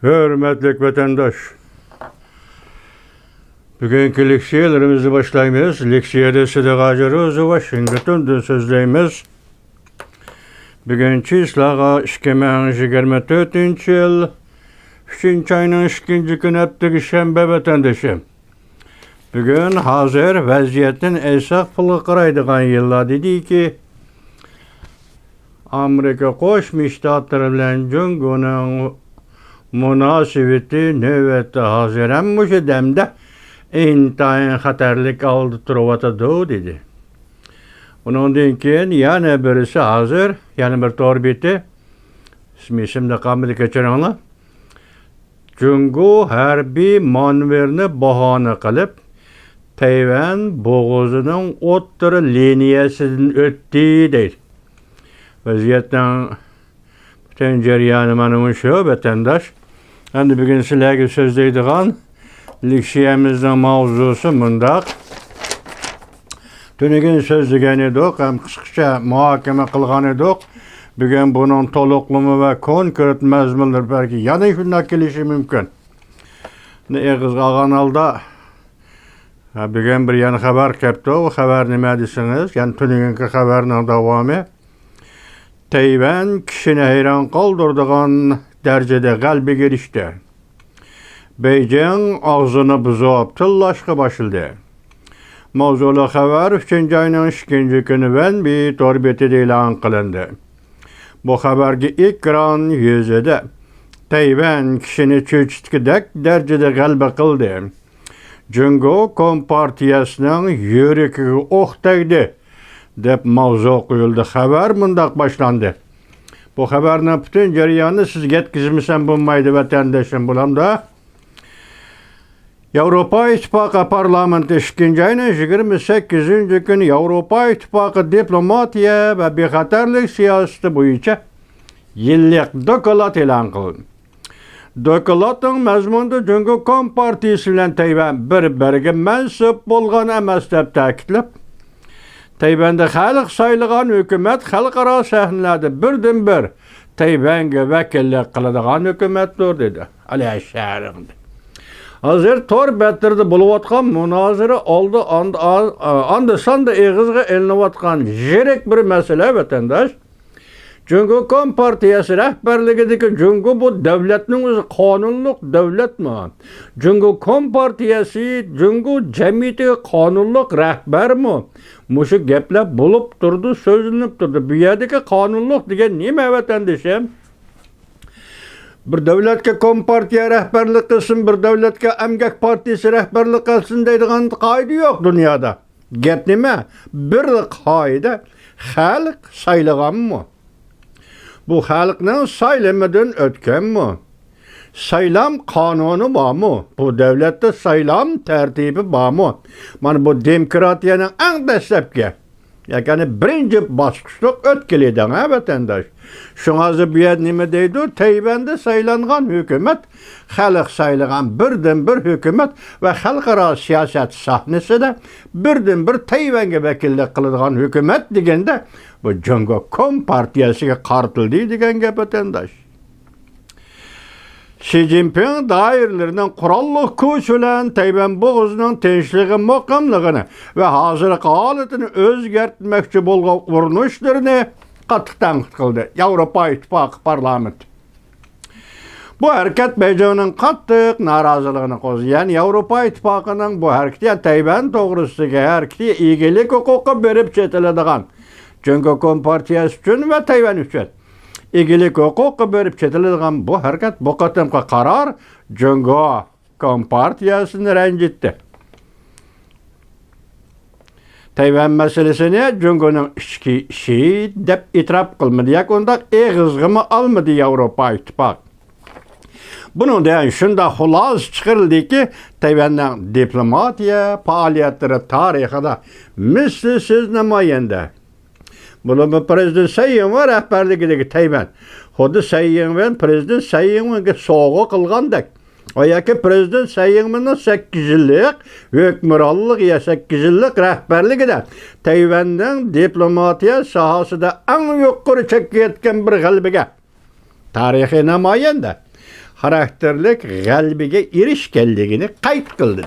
Hürmetlik vatandaş. Bugünkü leksiyalarımızı başlaymayız. Leksiyada Sıdık Washington'dan sözleyimiz. Bugünkü islağa 2024 yıl 3. ayının 2. günü hepteki şembe vatandaşım. Bugün hazır vaziyetin esaq pılı qıraydıgan yıllar dedi ki Amerika Qo'shma Shtatlar bilan Jungo'nun münasebeti növbette hazır hem bu demde intayin xatarlik aldı turuvatadı dedi. Bundan keyin yana birisi hazır, yana bir torbeti isimde kalmadı geçerenler. Jungo harbiy manverini bahane qilib Tayvan bo'g'ozining o'ttiri liniyasidan o'tdi deydi. Vaziyatdan bütün jarayoni mana shu vatandaş. Endi bugun sizlarga so'zlaydigan leksiyamizning mavzusi mundaq. Tunigun so'zlagan edik, ham qisqacha muhokama qilgan edik. Bugun buning to'liqligi va konkret mazmunlar balki yana shunday kelishi mumkin. Eg'iz kanalda bugun bir yana xabar kelibdi. O xabar nima desangiz, yani tunugungi xabarning davomi. Tayvan kishini hayron qoldiradigan darajada g'alaba erishdi. Beijing og'zini buzib tillashga boshladi. Mavzuli xabar 3. ayning 2. kuni Wenbi torbetida e'lon qilindi. Bu xabarga ekran yuzida Tayvan kishini cho'chitgidek darajada g'alaba qildi. Jungo Kompartiyasining yuragiga o'q tegdi deb mavzu qo'yildi. Xabar mundaq boshlandi. Bu xabarning butun jarayonni sizga yetkazmasam bo'lmaydi vatandoshim bulamda. Yevropa İttifaqı parlamenti 2. ayının 28. günü Yevropa İttifaqı diplomatiya ve bexatarlik siyosati bo'yicha yillik doklad e'lon qildi. Dokladning mazmunida Jungo Kompartiyasi bilan Tayvan bir-biriga mansub bo'lgan emas deb ta'kidlab, Tayvanda xalq saylagan hukumat xalqaro sahnalarda birdan-bir Tayvanga vakillik qiladigan hukumatdir dedi. Alayhissalom. Hazır tor bettirdi bo'layotgan munozara oldi anda eg'izga ilinayotgan yirik bir masala vatandosh. Jungo Kompartiyasi rahbarligidagi Jungo bu davlatning o'zi qonunliq davlatmi? Jungo Kompartiyasi Jungo jamiyatiga qonunliq rahbarmi? Mushu gaplar bo'lib turdi, so'zlanib turdi. Bu yerdagi qonunliq degan nima vatandoshim? Bir davlatga Kompartiya rahbarlik qilsin, bir davlatga Emgak Partiyasi rahbarlik qilsin deydigan qoida yo'q dunyoda. Gap nima? Bir qoida xalq saylaganmi? Bu xalqning saylamidan o'tganmi? Saylam qonuni bormi? Bu davlatda saylam tartibi bormi? Mana bu demokratiyaning eng dastlabki, ya'ni birinchi bosqichda o'tkazilgan vatandosh. Shunga bu yer nima deydi? Tayvanda saylangan hukumat, xalq saylagan birdan-bir hukumat va xalqaro siyosat sahnasida birdan-bir Tayvanga vakillik qiladigan hukumat deganda bu Jungo Kompartiyasiga qartildi degan gap vatandosh. Xi Jinping doiralarining qurolli kuch bilan Tayvan bo'g'ozining tinchligi muqimligini va hozirgi holatini o'zgartmoqchi bo'lgan urinishlarini qattiq tanqid qildi Yevropa İttifaqı parlamenti. Bu harakat Beijingning qattiq noroziligini qo'zg'agan. Yevropa İttifaqıning bu harakati Tayvan to'g'risidagi harakatga egilik huquqi berib chetiladigan Jungo Kompartiyasi uchun va Tayvan uchun egilik huquqi berib chetiladigan bu harakat bu qatimqi qaror Jungo Kompartiyasini ranjitdi. Tayvan masalasini Jungo'ning ichki ishi deb e'tirof qilmadi. Yakunda eg'izg'imi olmadi Yevropa İttifaqı. Bundan shunda xulos chiqarildiki, Tayvanning diplomatiya faoliyatlari tarixida mislsiz namoyanda. Bunu Prezident Tsai Ing-wen rahbarligidagi Tayvan xuddi Tsai Ing-wen Prezident Tsai Ing-wenga sovg'a qilgandek. O yoki Prezident Tsai Ing-wenning 8 yillik hukmronlik ya 8 yillik rahbarligida Tayvanning diplomatiya sohasida eng yuqori chekka yetgan bir g'alabaga tarixiy namoyanda. xarakterlik g'alabaga erishganligini qayd qildi.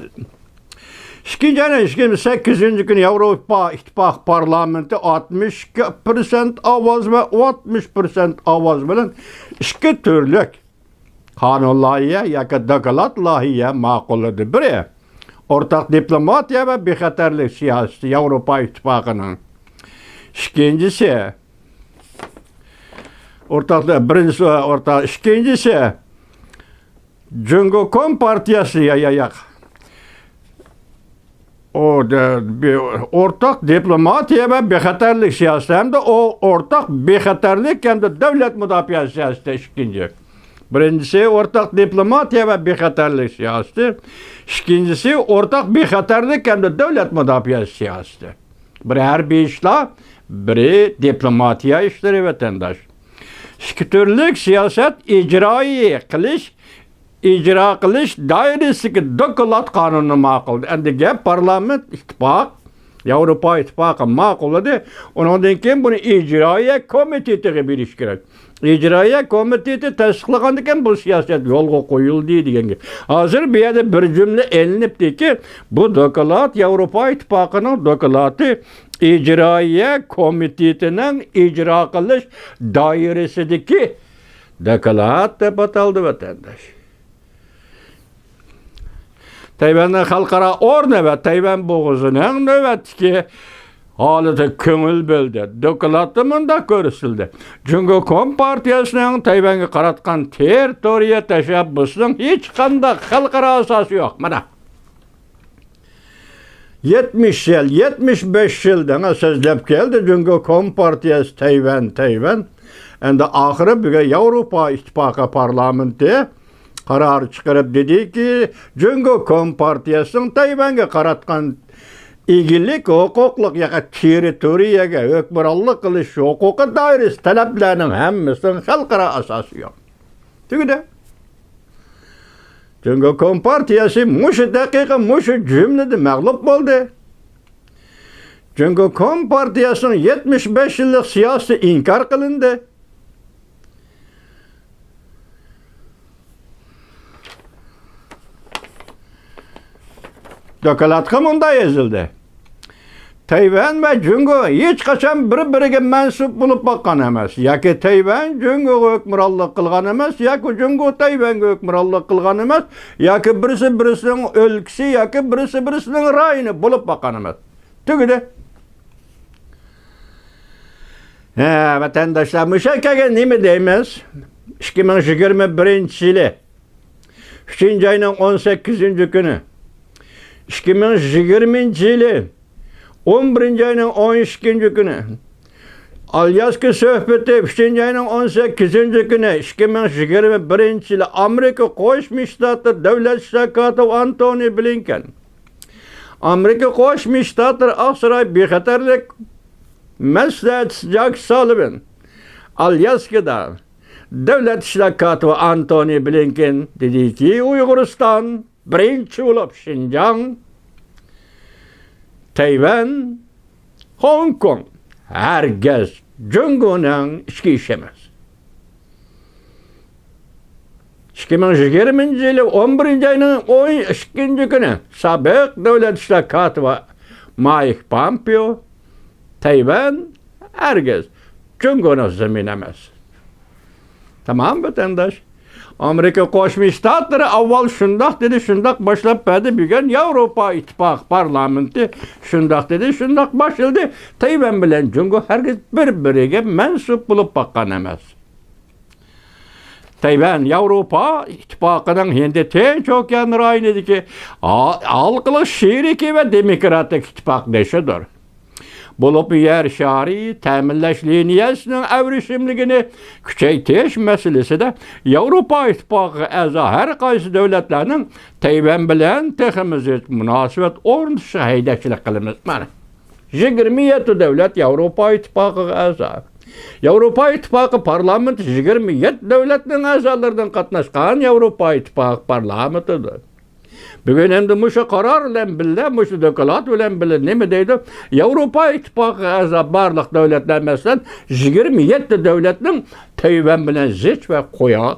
28 kuni Yevropa İttifaqı parlamenti 62% ovoz ve 60% ovoz bilan ikki turlik qonun loyiha yoki doklad loyiha ma'qulladi. Biri o'rtaq diplomatiya va bexatarlik siyosati Yevropa İttifaqıning. İkincisi ikincisi Jungo Kompartiyası yayak. Ortak diplomatiya ve bexatarlik siyaseti hem de o ortak bexatarlik hem de devlet müdafaa siyaseti ikinci. Birincisi ortak diplomatiya ve bexatarlik siyaseti. İkincisi ortak bexatarlik hem de devlet müdafaa siyaseti. Biri harbiy işler, biri diplomatiya işleri vatandaş. İki türlük siyaset icra qilish doirasiga doklad qonuni ma'qulladi. Endi gap parlament ittifoq, Yevropa İttifaqı ma'qulladi. Ondan keyin buni ijroiya komitetiga berish kerak. İcraiya komiteti tasdiqlagandan keyin bu siyaset yo'lga qo'yildi deganga. Hozir bu yerda bir cümle elinibdiki, bu doklad Yevropa İttifaqıning dokladi icraiya komitetining ijro qilish doirasidagi doklad deb ataldi vatandaş. Tayvanning xalqaro o'rni va Tayvan bo'g'ozining navbatdagi holati ko'ngil bo'ldi. Dokladda munda ko'rsatildi. Jungo Kompartiyasining Tayvanga qaratgan territoriya tashabbusining hech qanday xalqaro asosi yo'q. Mana 70 yil, 75 yildan so'zlab keldi Jungo Kompartiyasi Tayvan. Endi oxiri bugun Yevropa İttifaqı parlamenti karar çıkarıp dedi ki Jungo Kompartiyasining Tayvanga qaratgan ilgilik, huquqliq yoki territoriyaga hukmronlik qilish huquqi doirasi talablarining hammasining xalqaro asosi yo'q. Tugadi. Jungo Kompartiyasi mushu daqiqa mushu jumlada mag'lub bo'ldi. Jungo Kompartiyasining 75 yillik siyosati inkor qilindi. Dokladga munda yozildi. Tayvan ve Jungo hech qachon bir-biriga mansub bo'lib boqqan emas. Yoki Tayvan Jungoga hukmronlik qilgan emas, yoki Jungo Tayvanga hukmronlik qilgan emas, yoki birisining o'lkasi yoki birisining rayoni bo'lib boqqan emas. Tugadi. Vatandaşlar, müşakkaga nima deymiz? 2021-yili 3-oyning 18-kuni 2020-yili 11-oyning 12-kuni Alyaska söhbeti 3-oyning 18-kuni 2021-yili Amerika Qo'shma Shtatlar davlat shtabi Antony Blinken Amerika Qo'shma Shtatlar Aqsaray bexatarlik maslahatchisi Jack Sullivan Alyaskada davlat shtabi Antony Blinken dediki Uyg'uriston birinchi bo'lib Xinjiang, Tayvan, Hong Kong herkes Jungo'ning ichki ishi emas. 2020-yili 11-oyning 12-kuni sobiq davlat ishlar katibi Mike Pompeo Tayvan herkes Jungo'ning zamin emas. Tamam vatandaş. Amerika Qo'shma Shtatlari avval shundoq dedi, shundoq boshlab berdi. Bugun Yevropa İttifaqı parlamenti shundoq dedi, shundoq boshladi. Tayvan bilan Jungo hargiz bir-biriga mansub bo'lib boqqan emas. Tayvan Yevropa İttifaqıning endi Tinch okean rayonidagi xalqaro sheriki va demokratik ittifoq deshidir. Bulup yer şari ta'minlash liniyasining avrishimligini kuchaytirish masalasida Yevropa İttifaqı a'zo har qaysi davlatlarning Tayvan bilan teximizga munosabat o'rnatishi haydakchilik qilamiz. Mana 27 davlat Yevropa İttifaqıga a'zo. Yevropa İttifaqı parlamenti 27 davlatning a'zolaridan qatnashgan Yevropa İttifaqı parlamentidir. Bugün hem de muşa karar bilen bile, muşa doklad bilen bile nima deydi? Yevropa İttifaqı a'zo barliq davlatlar masalan 27 davlatning Tayvan bilan zich ve qo'yoq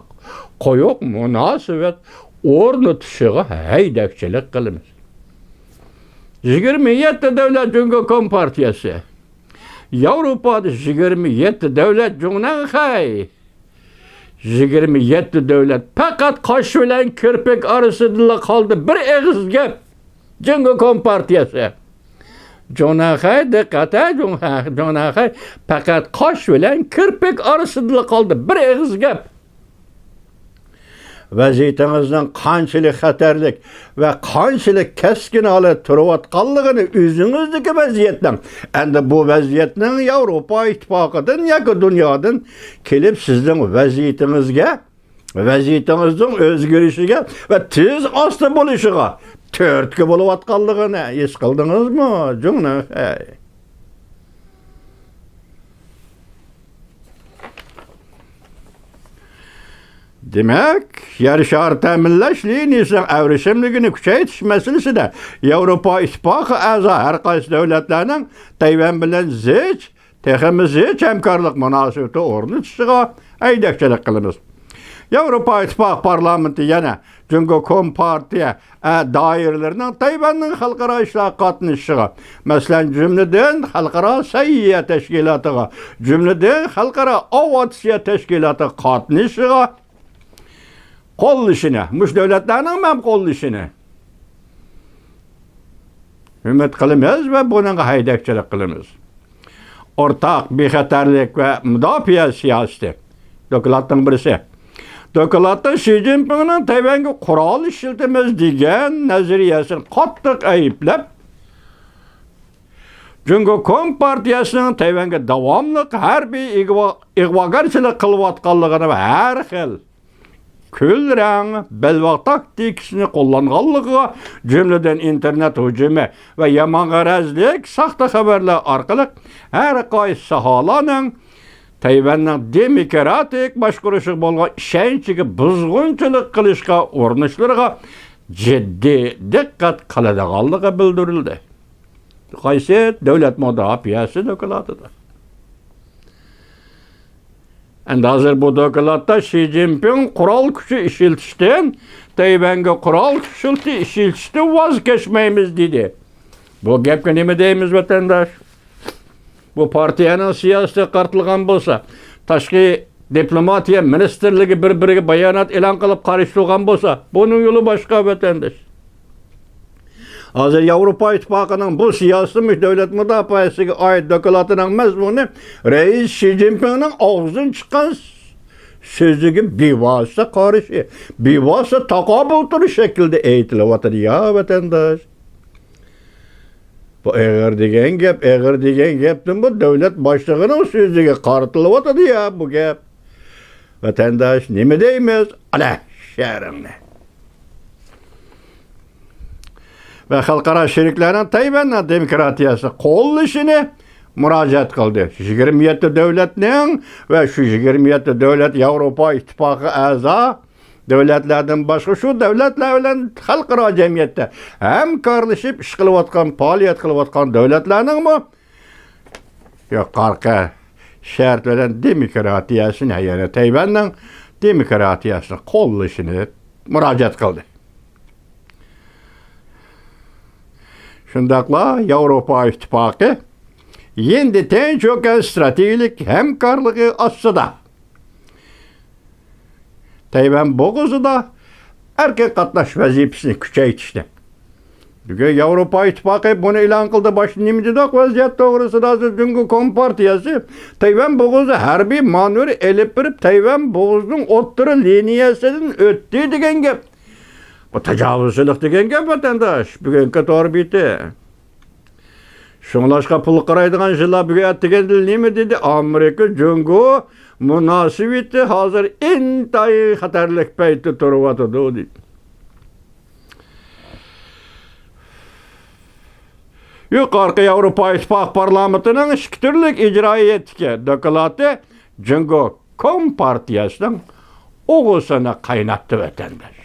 koyuq münasibet ornatışıga haydakçılık kılımız. 27 devlet Cumhuriyet Kompartiyası. Avrupa'da 27 devlet Cumhuriyet 27 devlet fakat kaş bilen kirpik arasında kaldı bir ağız gap. Cumhuriyet Kompartiyası. Cumhuriyet dikkate Cumhuriyet fakat kaş bilen kirpik arasında kaldı bir ağız gap. Vaziyetinizden qanchalik xatarlik ve qanchalik keskin alıp turayotganligini o'zingizdagi vaziyatdan, endi bu vaziyatning Yevropa İttifaqıdan yoki dunyodan kelib sizning vaziyetingizning o'zgarishiga ve tez osti bo'lishiga turtki bo'layotganligini his qildingizmi? Cumhuriyet. Demek, yer şarı təminləş liniyasının əvrişimligini küçəyitiş meselesi de Avrupa İttifaqı əza hər qaysı dövlətlərinin Tayvan bilan teximiz həmkarlıq münasibəti ornatışığa əydəkçilik qılınız. Avrupa İttifaqı parlamenti yana Cumhuriyet Kompartiya dairələrinin Tayvanın xalqara işlərə qatnışığa, məsələn cümlədən xalqara səyiyyə təşkilatıga, cümlədən xalqara aviasiya təşkilatı qatnışığa kol işine, müş devletlerinin hem kol işine. Ümit kılımız ve bunun haydakçılık kılımız. Ortak bir xatarlik ve müdafiye siyaseti. Dokulattın birisi. Dokulattın Xi Jinping'in Tayvan'ga kural işletimiz degan nazariyasini qattiq ayıplab, Cumhuriyet Kompartiyasının Tayvan'ga davamlı harbiy ig'vogarchilik qilayotganligini ve her xil külrang belvaq taktikasini qo'llanganligiga, cümleden internet hücumu ve yamangarazlik, saxta xabarlar orqali har qaysi sohalarning Tayvanning demokratik boshqaruviga bo'lgan ishonchiga buzg'unchilik qilishga urinishlariga jiddiy diqqat qiladiganligi bildirildi. Qaysi davlat mudofaasi dokladida. Endi hozir bu dokladda Xi Jinping kural kuchi ishlatishdan Tayvanga kural kuchi ishlatishdan voz kechmaymiz dedi. Bu gapga nima deymiz vatandosh? Bu partiyaning siyosati qartilgan bo'lsa, tashqi diplomatiya ministerligi bir-biriga bayonot e'lon qilib qarshi bo'lsa, buning yo'li boshqa vatandosh. Hozir Yevropa İttifaqı'nın bu siyasi devlet müdafaasıga oid doklatining mazmuni Reis Xi Jinping'ning og'zidan chiqqan so'ziga bevosita qarshi, bevosita taqobil turish shaklida aytilyapti ya vatandosh. Bu eğer degan gapdan bu devlet boshlig'ining so'ziga qaratilyapti ya bu gap. Vatandosh nima deymiz? Ala sharingni. Ve xalqaro sheriklarning Tayvanning demokratiyasi qo'llashini murojaat qildi. 27 devletning ve şu 27 devlet Yevropa İttifaqı a'zo devletlerden boshqa şu devletlar bilan xalqaro jamiyatda hamkorlashib ish qilayotgan, faoliyat qilayotgan devletlarning mi? Yuqorqi shart bilan demokratiyasini, ya'ni Tayvanning demokratiyasini qo'llashini murojaat qildi. Şundaqla Avrupa İttifaqı endi ten cho'kan strategik hamkorligi ostida Tayvan bo'g'izida erkin qatnash vazifasini kuchaytirdi. Bugun Avrupa İttifaqı bunu e'lon qildi. Boshqa nima dedik? Vaziyat to'g'risida Cumhuriyet Kompartiyasi Tayvan bo'g'izi harbiy manevr elib berib Tayvan bo'g'izining o'rta liniyasidan o'tdi degan gap. Bu tecavüzçülük degen gap vatandaş. Bugünkü torbiti. Şunlaşqa pul qaraydigan jilla bugün degen nima dedi? Amerika Jungo münasibeti hazır intayi xatarlik payti turibdi dedi. Yuqorqi Avrupa İttifaqı parlamentinin ikki turlik ijroiyatga doklati Jungo Kompartiyasining o'g'isini qaynatdi vatandaş.